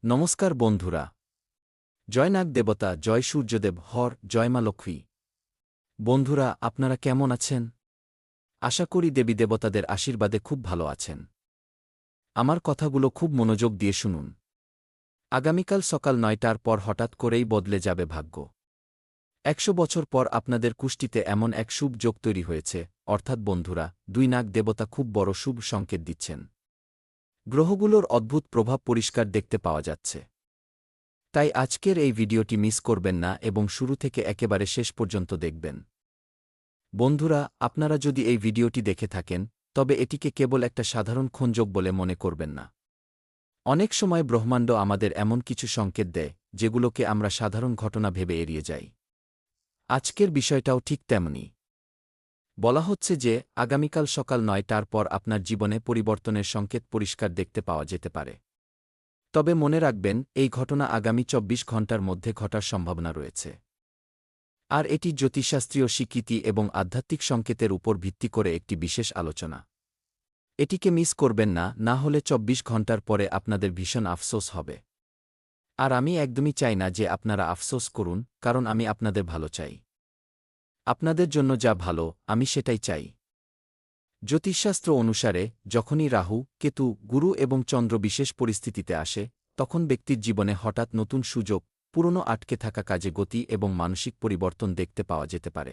নমস্কার বন্ধুরা। জয় নাগ দেবতা, জয় সূর্যদেব, হর জয় মা লক্ষ্মী। বন্ধুরা, আপনারা কেমন আছেন? আশা করি দেবী দেবতাদের আশীর্বাদে খুব ভালো আছেন। আমার কথাগুলো খুব মনোযোগ দিয়ে শুনুন। আগামীকাল সকাল ৯টার পর হঠাৎ করেই বদলে যাবে ভাগ্য। ১০০ বছর পর আপনাদের কুষ্টিতে এমন এক শুভ যোগ তৈরি হয়েছে, অর্থাৎ বন্ধুরা, দুই নাগ দেবতা খুব বড় শুভ সংকেত দিচ্ছেন। গ্রহগুলোর অদ্ভুত প্রভাব পরিষ্কার দেখতে পাওয়া যাচ্ছে। তাই আজকের এই ভিডিওটি মিস করবেন না এবং শুরু থেকে একেবারে শেষ পর্যন্ত দেখবেন। বন্ধুরা, আপনারা যদি এই ভিডিওটি দেখে থাকেন, তবে এটিকে কেবল একটা সাধারণ খোঁজযোগ বলে মনে করবেন না। অনেক সময় ব্রহ্মাণ্ড আমাদের এমন কিছু সংকেত দেয়, যেগুলোকে আমরা সাধারণ ঘটনা ভেবে এড়িয়ে যাই। আজকের বিষয়টাও ঠিক তেমনি। বলা হচ্ছে যে আগামীকাল সকাল ৯টার পর আপনার জীবনে পরিবর্তনের সংকেত পরিষ্কার দেখতে পাওয়া যেতে পারে। তবে মনে রাখবেন, এই ঘটনা আগামী ২৪ ঘণ্টার মধ্যে ঘটার সম্ভাবনা রয়েছে। আর এটি জ্যোতিষশাস্ত্রীয় স্বীকৃতি এবং আধ্যাত্মিক সংকেতের উপর ভিত্তি করে একটি বিশেষ আলোচনা। এটিকে মিস করবেন না, না হলে ২৪ ঘণ্টার পরে আপনাদের ভীষণ আফসোস হবে। আর আমি একদমই চাই না যে আপনারা আফসোস করুন, কারণ আমি আপনাদের ভালো চাই। আপনাদের জন্য যা ভালো, আমি সেটাই চাই। জ্যোতিষশাস্ত্র অনুসারে যখনই রাহু, কেতু, গুরু এবং চন্দ্র বিশেষ পরিস্থিতিতে আসে, তখন ব্যক্তির জীবনে হঠাৎ নতুন সুযোগ, পুরনো আটকে থাকা কাজে গতি এবং মানসিক পরিবর্তন দেখতে পাওয়া যেতে পারে।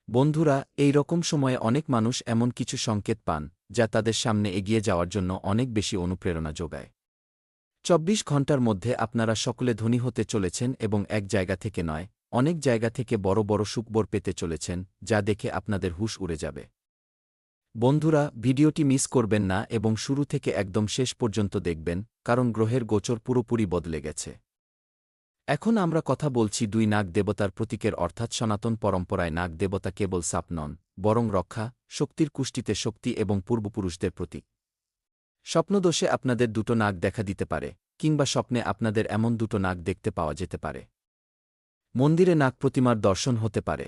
বন্ধুরা, এই রকম সময়ে অনেক মানুষ এমন কিছু সংকেত পান, যা তাদের সামনে এগিয়ে যাওয়ার জন্য অনেক বেশি অনুপ্রেরণা যোগায়। ২৪ ঘণ্টার মধ্যে আপনারা সকলে ধনী হতে চলেছেন এবং এক জায়গা থেকে নয়, অনেক জায়গা থেকে বড় বড় সুখবর পেতে চলেছেন, যা দেখে আপনাদের হুঁশ উড়ে যাবে। বন্ধুরা, ভিডিওটি মিস করবেন না এবং শুরু থেকে একদম শেষ পর্যন্ত দেখবেন, কারণ গ্রহের গোচর পুরোপুরি বদলে গেছে। এখন আমরা কথা বলছি দুই নাগ দেবতার প্রতীকের, অর্থাৎ সনাতন পরম্পরায় নাগ দেবতা কেবল সাপ নন, বরং রক্ষা, শক্তির কুষ্টিতে শক্তি এবং পূর্বপুরুষদের প্রতীক। স্বপ্নদোষে আপনাদের দুটো নাগ দেখা দিতে পারে, কিংবা স্বপ্নে আপনাদের এমন দুটো নাগ দেখতে পাওয়া যেতে পারে। মন্দিরে নাগ প্রতিমার দর্শন হতে পারে।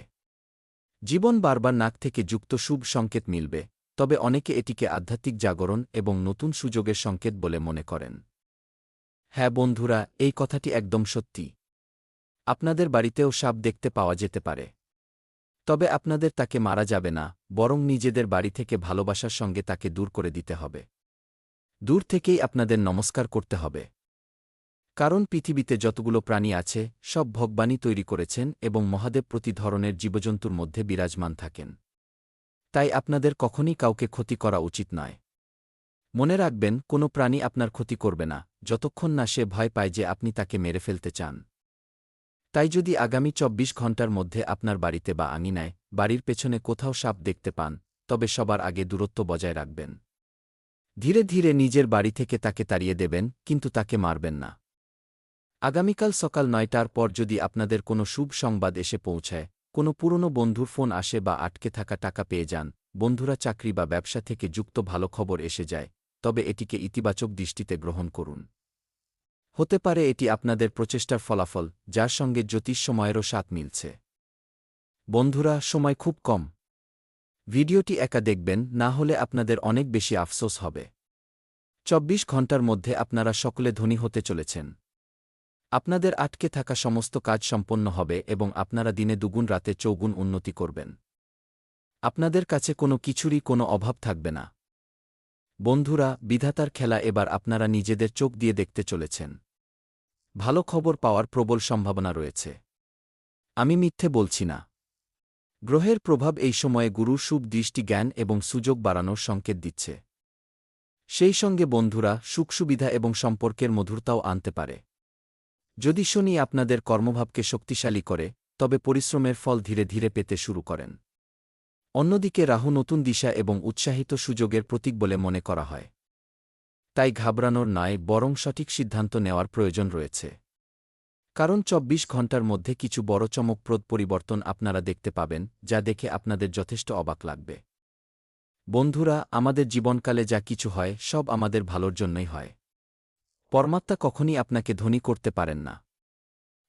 জীবন বারবার নাগ থেকে যুক্ত শুভ সংকেত মিলবে, তবে অনেকে এটিকে আধ্যাত্মিক জাগরণ এবং নতুন সুযোগের সংকেত বলে মনে করেন। হ্যাঁ বন্ধুরা, এই কথাটি একদম সত্যি। আপনাদের বাড়িতেও সাপ দেখতে পাওয়া যেতে পারে। তবে আপনাদের তাকে মারা যাবে না, বরং নিজেদের বাড়ি থেকে ভালোবাসার সঙ্গে তাকে দূর করে দিতে হবে। দূর থেকেই আপনাদের নমস্কার করতে হবে। কারণ পৃথিবীতে যতগুলো প্রাণী আছে, সব ভগবানই তৈরি করেছেন এবং মহাদেব প্রতি ধরনের জীবজন্তুর মধ্যে বিরাজমান থাকেন। তাই আপনাদের কখনই কাউকে ক্ষতি করা উচিত নয়। মনে রাখবেন, কোনো প্রাণী আপনার ক্ষতি করবে না, যতক্ষণ না সে ভয় পায় যে আপনি তাকে মেরে ফেলতে চান। তাই যদি আগামী ২৪ ঘণ্টার মধ্যে আপনার বাড়িতে বা আঙিনায়, বাড়ির পেছনে কোথাও সাপ দেখতে পান, তবে সবার আগে দূরত্ব বজায় রাখবেন। ধীরে ধীরে নিজের বাড়ি থেকে তাকে তাড়িয়ে দেবেন, কিন্তু তাকে মারবেন না। আগামীকাল সকাল ৯টার পর যদি আপনাদের কোনো শুভ সংবাদ এসে পৌঁছায়, কোনো পুরনো বন্ধুর ফোন আসে বা আটকে থাকা টাকা পেয়ে যান, বন্ধুরা চাকরি বা ব্যবসা থেকে যুক্ত ভালো খবর এসে যায়, তবে এটিকে ইতিবাচক দৃষ্টিতে গ্রহণ করুন। হতে পারে এটি আপনাদের প্রচেষ্টার ফলাফল, যার সঙ্গে জ্যোতিষ সময়েরও সাথ মিলছে। বন্ধুরা, সময় খুব কম। ভিডিওটি একা দেখবেন, না হলে আপনাদের অনেক বেশি আফসোস হবে। ২৪ ঘণ্টার মধ্যে আপনারা সকলে ধনী হতে চলেছেন। আপনাদের আটকে থাকা সমস্ত কাজ সম্পন্ন হবে এবং আপনারা দিনে দুগুণ রাতে চৌগুণ উন্নতি করবেন। আপনাদের কাছে কোনো কিছুরই কোনো অভাব থাকবে না। বন্ধুরা, বিধাতার খেলা এবার আপনারা নিজেদের চোখ দিয়ে দেখতে চলেছেন। ভালো খবর পাওয়ার প্রবল সম্ভাবনা রয়েছে। আমি মিথ্যে বলছি না। গ্রহের প্রভাব এই সময়ে গুরুর শুভ দৃষ্টি জ্ঞান এবং সুযোগ বাড়ানোর সংকেত দিচ্ছে। সেই সঙ্গে বন্ধুরা, সুখ সুবিধা এবং সম্পর্কের মধুরতাও আনতে পারে। যদি শনি আপনাদের কর্মভাবকে শক্তিশালী করে, তবে পরিশ্রমের ফল ধীরে ধীরে পেতে শুরু করেন। অন্যদিকে রাহু নতুন দিশা এবং উৎসাহিত সুযোগের প্রতীক বলে মনে করা হয়। তাই ঘাবড়ানোর নয়, বরং সঠিক সিদ্ধান্ত নেওয়ার প্রয়োজন রয়েছে। কারণ ২৪ ঘণ্টার মধ্যে কিছু বড় চমকপ্রদ পরিবর্তন আপনারা দেখতে পাবেন, যা দেখে আপনাদের যথেষ্ট অবাক লাগবে। বন্ধুরা, আমাদের জীবনকালে যা কিছু হয়, সব আমাদের ভালোর জন্যই হয়। পরমাত্মা কখনই আপনাকে ধনী করতে পারেন না।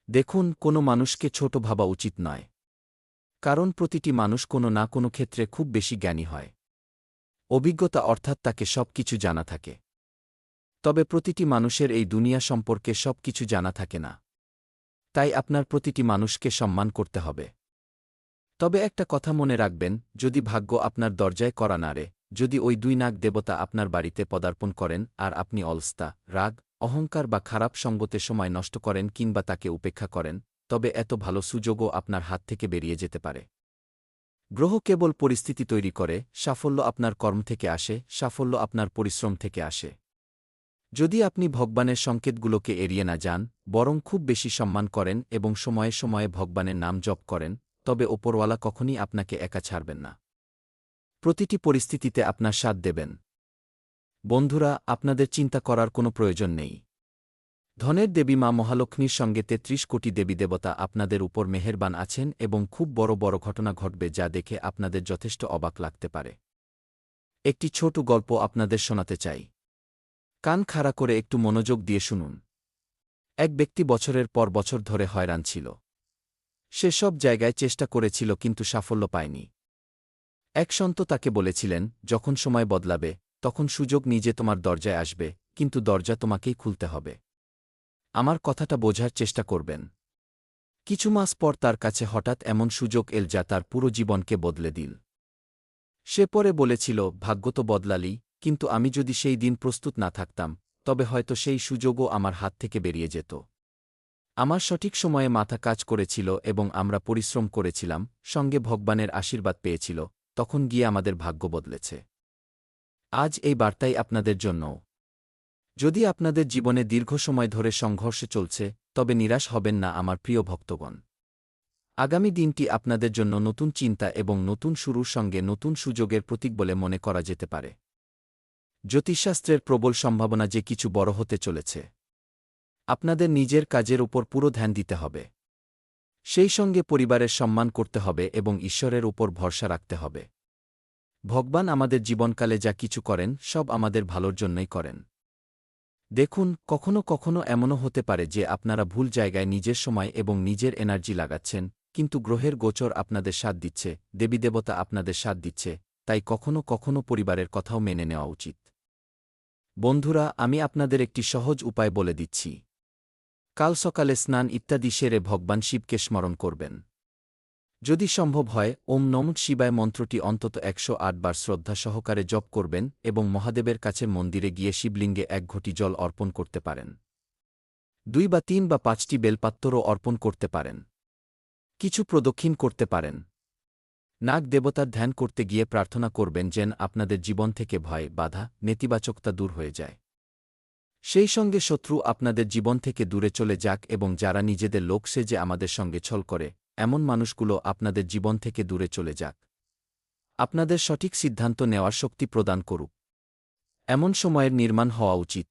দেখুন, কোনো মানুষকে ছোট ভাবা উচিত নয়। কারণ প্রতিটি মানুষ কোনো না কোনো ক্ষেত্রে খুব বেশি জ্ঞানী হয়। অভিজ্ঞতা অর্থাৎ তাকে সব কিছু জানা থাকে। তবে প্রতিটি মানুষের এই দুনিয়া সম্পর্কে সব কিছু জানা থাকে না। তাই আপনার প্রতিটি মানুষকে সম্মান করতে হবে। তবে একটা কথা মনে রাখবেন, যদি ভাগ্য আপনার দরজায় কড়া নাড়ে, যদি ওই দুই নাগ দেবতা আপনার বাড়িতে পদার্পণ করেন আর আপনি অলস্তা, রাগ, অহংকার বা খারাপ সঙ্গতে সময় নষ্ট করেন কিংবা তাকে উপেক্ষা করেন, তবে এত ভালো সুযোগও আপনার হাত থেকে বেরিয়ে যেতে পারে। গ্রহ কেবল পরিস্থিতি তৈরি করে, সাফল্য আপনার কর্ম থেকে আসে, সাফল্য আপনার পরিশ্রম থেকে আসে। যদি আপনি ভগবানের সংকেতগুলোকে এড়িয়ে না যান, বরং খুব বেশি সম্মান করেন এবং সময়ে সময়ে ভগবানের নাম জপ করেন, তবে ওপরওয়ালা কখনই আপনাকে একা ছাড়বেন না। প্রতিটি পরিস্থিতিতে আপনার সাথ দেবেন। বন্ধুরা, আপনাদের চিন্তা করার কোনো প্রয়োজন নেই। ধনের দেবী মা মহালক্ষ্মীর সঙ্গে ৩৩ কোটি দেবীদেবতা আপনাদের উপর মেহেরবান আছেন এবং খুব বড় বড় ঘটনা ঘটবে যা দেখে আপনাদের যথেষ্ট অবাক লাগতে পারে। একটি ছোট গল্প আপনাদের শোনাতে চাই। কান খাড়া করে একটু মনোযোগ দিয়ে শুনুন। এক ব্যক্তি বছরের পর বছর ধরে হয়রান ছিল। সে সব জায়গায় চেষ্টা করেছিল কিন্তু সাফল্য পায়নি। এক সন্ত তাকে বলেছিলেন, যখন সময় বদলাবে, তখন সুযোগ নিজে তোমার দরজায় আসবে, কিন্তু দরজা তোমাকেই খুলতে হবে। আমার কথাটা বোঝার চেষ্টা করবেন। কিছু মাস পর তার কাছে হঠাৎ এমন সুযোগ এল যা তার পুরো জীবনকে বদলে দিল। সে পরে বলেছিল, ভাগ্য তো বদলালি, কিন্তু আমি যদি সেই দিন প্রস্তুত না থাকতাম, তবে হয়তো সেই সুযোগও আমার হাত থেকে বেরিয়ে যেত। আমার সঠিক সময়ে মাথা কাজ করেছিল এবং আমরা পরিশ্রম করেছিলাম, সঙ্গে ভগবানের আশীর্বাদ পেয়েছিল, তখন গিয়ে আমাদের ভাগ্য বদলেছে। আজ এই বার্তাই আপনাদের জন্যও। যদি আপনাদের জীবনে দীর্ঘ সময় ধরে সংঘর্ষ চলছে, তবে নিরাশ হবেন না আমার প্রিয় ভক্তগণ। আগামী দিনটি আপনাদের জন্য নতুন চিন্তা এবং নতুন শুরুর সঙ্গে নতুন সুযোগের প্রতীক বলে মনে করা যেতে পারে। জ্যোতিষশাস্ত্রের প্রবল সম্ভাবনা যে কিছু বড় হতে চলেছে। আপনাদের নিজের কাজের উপর পুরো ধ্যান দিতে হবে। সেই সঙ্গে পরিবারের সম্মান করতে হবে এবং ঈশ্বরের উপর ভরসা রাখতে হবে। ভগবান আমাদের জীবনকালে যা কিছু করেন, সব আমাদের ভালোর জন্যই করেন। দেখুন, কখনো কখনো এমনও হতে পারে যে আপনারা ভুল জায়গায় নিজের সময় এবং নিজের এনার্জি লাগাচ্ছেন, কিন্তু গ্রহের গোচর আপনাদের সাথ দিচ্ছে, দেবীদেবতা আপনাদের সাথ দিচ্ছে, তাই কখনো কখনো পরিবারের কথাও মেনে নেওয়া উচিত। বন্ধুরা, আমি আপনাদের একটি সহজ উপায় বলে দিচ্ছি। কাল সকালে স্নান ইত্যাদি সেরে ভগবান শিবকে স্মরণ করবেন। যদি সম্ভব হয়, ওম নমঃ শিবায় মন্ত্রটি অন্তত ১০৮ বার শ্রদ্ধা সহকারে জপ করবেন এবং মহাদেবের কাছে মন্দিরে গিয়ে শিবলিঙ্গে ১ ঘটি জল অর্পণ করতে পারেন। ২ বা ৩ বা ৫টি বেলপাত্রও অর্পণ করতে পারেন। কিছু প্রদক্ষিণ করতে পারেন। নাগ দেবতার ধ্যান করতে গিয়ে প্রার্থনা করবেন যেন আপনাদের জীবন থেকে ভয়, বাধা, নেতিবাচকতা দূর হয়ে যায়। সেই সঙ্গে শত্রু আপনাদের জীবন থেকে দূরে চলে যাক এবং যারা নিজেদের লোক সেজে আমাদের সঙ্গে ছল করে, এমন মানুষগুলো আপনাদের জীবন থেকে দূরে চলে যাক। আপনাদের সঠিক সিদ্ধান্ত নেওয়ার শক্তি প্রদান করুক। এমন সময়ের নির্মাণ হওয়া উচিত।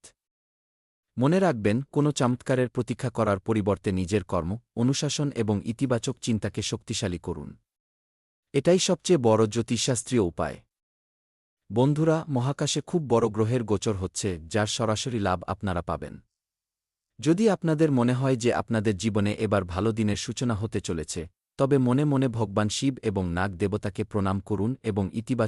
মনে রাখবেন, কোনো চমৎকারের প্রতীক্ষা করার পরিবর্তে নিজের কর্ম, অনুশাসন এবং ইতিবাচক চিন্তাকে শক্তিশালী করুন। এটাই সবচেয়ে বড় জ্যোতিষশাস্ত্রীয় উপায়। বন্ধুরা, মহাকাশে খুব বড় গ্রহের গোচর হচ্ছে, যার সরাসরি লাভ আপনারা পাবেন। যদি আপনাদের মনে হয় যে আপনাদের জীবনে এবার ভালো দিনের সূচনা হতে চলেছে, তবে মনে মনে ভগবান শিব এবং নাগ দেবতাকে প্রণাম করুন এবং ইতিবাচক